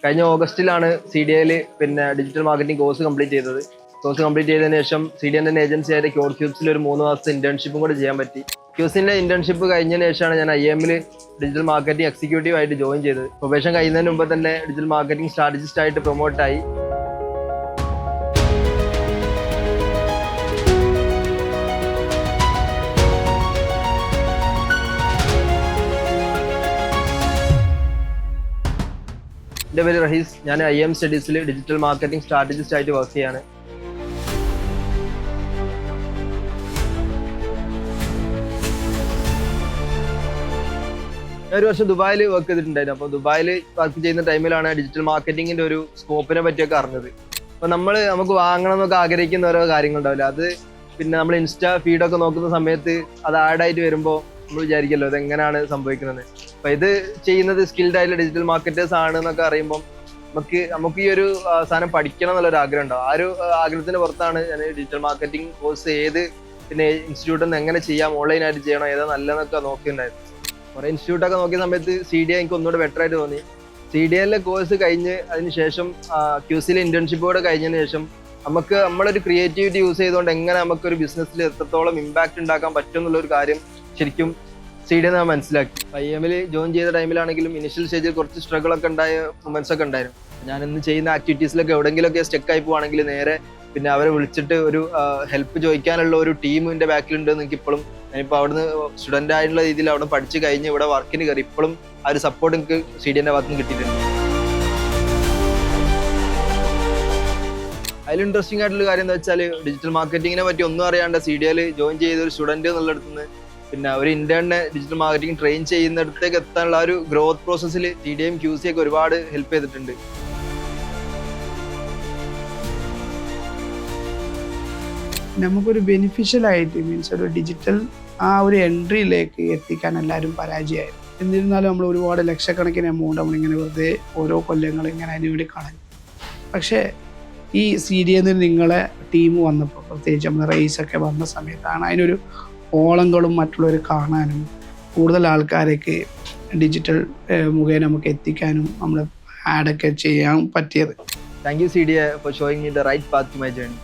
കഴിഞ്ഞ ഓഗസ്റ്റിലാണ് CDAയിൽ പിന്നെ digital marketing course complete ചെയ്തത്. കോഴ്സ് കംപ്ലീറ്റ് ചെയ്തതിനു ശേഷം CDN തന്നെ ഏജൻസി ആയിട്ട് ക്യൂബ്സിൽ ഒരു 3 മാസത്തെ ഇന്റേൺഷിപ്പും കൂടെ ചെയ്യാൻ പറ്റി. ക്യൂസിന്റെ ഇന്റേൺഷിപ്പ് കഴിഞ്ഞതിന് ശേഷമാണ് ഞാൻ IIMൽ ഡിജിറ്റൽ മാർക്കറ്റിംഗ് എക്സിക്യൂട്ടീവ് ആയിട്ട് ജോയിൻ ചെയ്തത്. പ്രൊബേഷൻ കഴിയുന്നതിന് മുമ്പ് തന്നെ ഡിജിറ്റൽ മാർക്കറ്റിംഗ് സ്ട്രാറ്റജിസ്റ്റ് ആയിട്ട് പ്രൊമോട്ടായി. എൻ്റെ പേര് റഹീസ്. ഞാൻ IIM സ്റ്റഡീസിൽ ഡിജിറ്റൽ മാർക്കറ്റിംഗ് സ്ട്രാറ്റജിസ്റ്റ് ആയിട്ട് വർക്ക് ചെയ്യാണ്. ഞാൻ ഒരു വർഷം ദുബായിൽ വർക്ക് ചെയ്തിട്ടുണ്ടായിരുന്നു. അപ്പോൾ ദുബായിൽ വർക്ക് ചെയ്യുന്ന ടൈമിലാണ് ഡിജിറ്റൽ മാർക്കറ്റിങ്ങിന്റെ ഒരു സ്കോപ്പിനെ പറ്റിയൊക്കെ അറിഞ്ഞത്. അപ്പോൾ നമുക്ക് വാങ്ങണം എന്നൊക്കെ ആഗ്രഹിക്കുന്ന ഓരോ കാര്യങ്ങളുണ്ടാവില്ല. അത് പിന്നെ നമ്മൾ ഇൻസ്റ്റാ ഫീഡൊക്കെ നോക്കുന്ന സമയത്ത് അത് ആഡായിട്ട് വരുമ്പോൾ നമ്മൾ വിചാരിക്കല്ലോ ഇത് എങ്ങനെയാണ് സംഭവിക്കുന്നത്. അപ്പൊ ഇത് ചെയ്യുന്നത് സ്കിൽഡ് ആയിട്ടുള്ള ഡിജിറ്റൽ മാർക്കറ്റേഴ്സ് ആണ് എന്നൊക്കെ അറിയുമ്പോൾ നമുക്ക് ഈ ഒരു സാധനം പഠിക്കണം എന്നുള്ളൊരു ആഗ്രഹം ഉണ്ടാവും. ആ ഒരു ആഗ്രഹത്തിന്റെ പുറത്താണ് ഞാൻ ഡിജിറ്റൽ മാർക്കറ്റിംഗ് കോഴ്സ് പിന്നെ ഇൻസ്റ്റിറ്റ്യൂട്ടിൽ നിന്ന് എങ്ങനെ ചെയ്യാം, ഓൺലൈനായിട്ട് ചെയ്യണം, ഏതാ നല്ലതെന്നൊക്കെ നോക്കിയിട്ടുണ്ടായിരുന്നു. കുറെ ഇൻസ്റ്റിറ്റ്യൂട്ടൊക്കെ നോക്കിയ സമയത്ത് CDA എനിക്ക് ഒന്നുകൂടെ ബെറ്റർ ആയിട്ട് തോന്നി. CDAയിലെ കോഴ്സ് കഴിഞ്ഞ് അതിനുശേഷം QCയിലെ ഇന്റേൺഷിപ്പ് കൂടെ കഴിഞ്ഞതിന് ശേഷം നമ്മളൊരു ക്രിയേറ്റിവിറ്റി യൂസ് ചെയ്തുകൊണ്ട് എങ്ങനെ നമുക്കൊരു ബിസിനസ്സിൽ എത്രത്തോളം ഇമ്പാക്ട് ഉണ്ടാക്കാൻ പറ്റും എന്നുള്ളൊരു കാര്യം ശരിക്കും CDA ഞാൻ മനസ്സിലാക്കി. IIMൽ ജോയിൻ ചെയ്ത ടൈമിലാണെങ്കിലും ഇനിഷ്യൽ സ്റ്റേജിൽ കുറച്ച് സ്ട്രഗിൾ ഒക്കെ ഉണ്ടായ മൊമെന്റ്സ് ഒക്കെ ഉണ്ടായിരുന്നു. ഞാൻ ഇന്ന് ചെയ്യുന്ന ആക്ടിവിറ്റീസിലൊക്കെ എവിടെയെങ്കിലുമൊക്കെ സ്റ്റക്ക് ആയി പോവാണെങ്കിൽ നേരെ പിന്നെ അവരെ വിളിച്ചിട്ട് ഒരു ഹെൽപ്പ് ചോദിക്കാനുള്ള ഒരു ടീമിന്റെ ബാക്കിലുണ്ടെന്ന് എനിക്ക് ഇപ്പോഴും, ഞാനിപ്പോൾ അവിടുന്ന് സ്റ്റുഡന്റ് ആയിട്ടുള്ള രീതിയിൽ അവിടെ പഠിച്ചു കഴിഞ്ഞ് ഇവിടെ വർക്കിന് കയറി ഇപ്പോഴും ആ ഒരു സപ്പോർട്ട് എനിക്ക് CDAന്റെ ഭാഗത്ത് നിന്ന് കിട്ടിയിട്ടുണ്ട്. അതിൽ ഇൻട്രസ്റ്റിംഗ് ആയിട്ടുള്ള കാര്യം എന്താ വെച്ചാൽ ഡിജിറ്റൽ മാർക്കറ്റിങ്ങിനെ പറ്റി ഒന്നും അറിയാണ്ട് CDAയിൽ ജോയിൻ ചെയ്ത ഒരു സ്റ്റുഡന്റ് എന്നുള്ളിടത്തുനിന്ന് പിന്നെ ഒരു ഇന്റേണിനെ ഡിജിറ്റൽ മാർക്കറ്റിംഗ് ട്രെയിൻ ചെയ്യുന്നിടത്തേക്ക് എത്താനുള്ള ഒരു ഗ്രോത്ത് പ്രോസസ്സിൽ CDAയും QC ഒക്കെ ഒരുപാട് ഹെൽപ്പ് ചെയ്തിട്ടുണ്ട്. നമുക്കൊരു ബെനിഫിഷ്യൽ ആയിട്ട് മീൻസ് ഒരു ഡിജിറ്റൽ ആ ഒരു എൻട്രിയിലേക്ക് എത്തിക്കാൻ എല്ലാവരും പരാജയമായിരുന്നു. എന്നിരുന്നാലും നമ്മൾ ഒരുപാട് ലക്ഷക്കണക്കിന് എമൗണ്ട് നമ്മളിങ്ങനെ വെറുതെ ഓരോ കൊല്ലങ്ങൾ ഇങ്ങനെ അതിനുവേണ്ടി കളഞ്ഞു. പക്ഷേ ഈ CDAയിൽ നിന്ന് നിങ്ങളെ ടീം വന്നപ്പോൾ, പ്രത്യേകിച്ച് നമ്മൾ റേസൊക്കെ വന്ന സമയത്താണ് അതിനൊരു ഓളങ്ങളും മറ്റുള്ളവർ കാണാനും കൂടുതൽ ആൾക്കാരേക്ക് ഡിജിറ്റൽ മുഖേന നമുക്ക് എത്തിക്കാനും നമ്മൾ ആഡൊക്കെ ചെയ്യാൻ പറ്റിയത്. Thank you CDA for showing me the right path to my journey.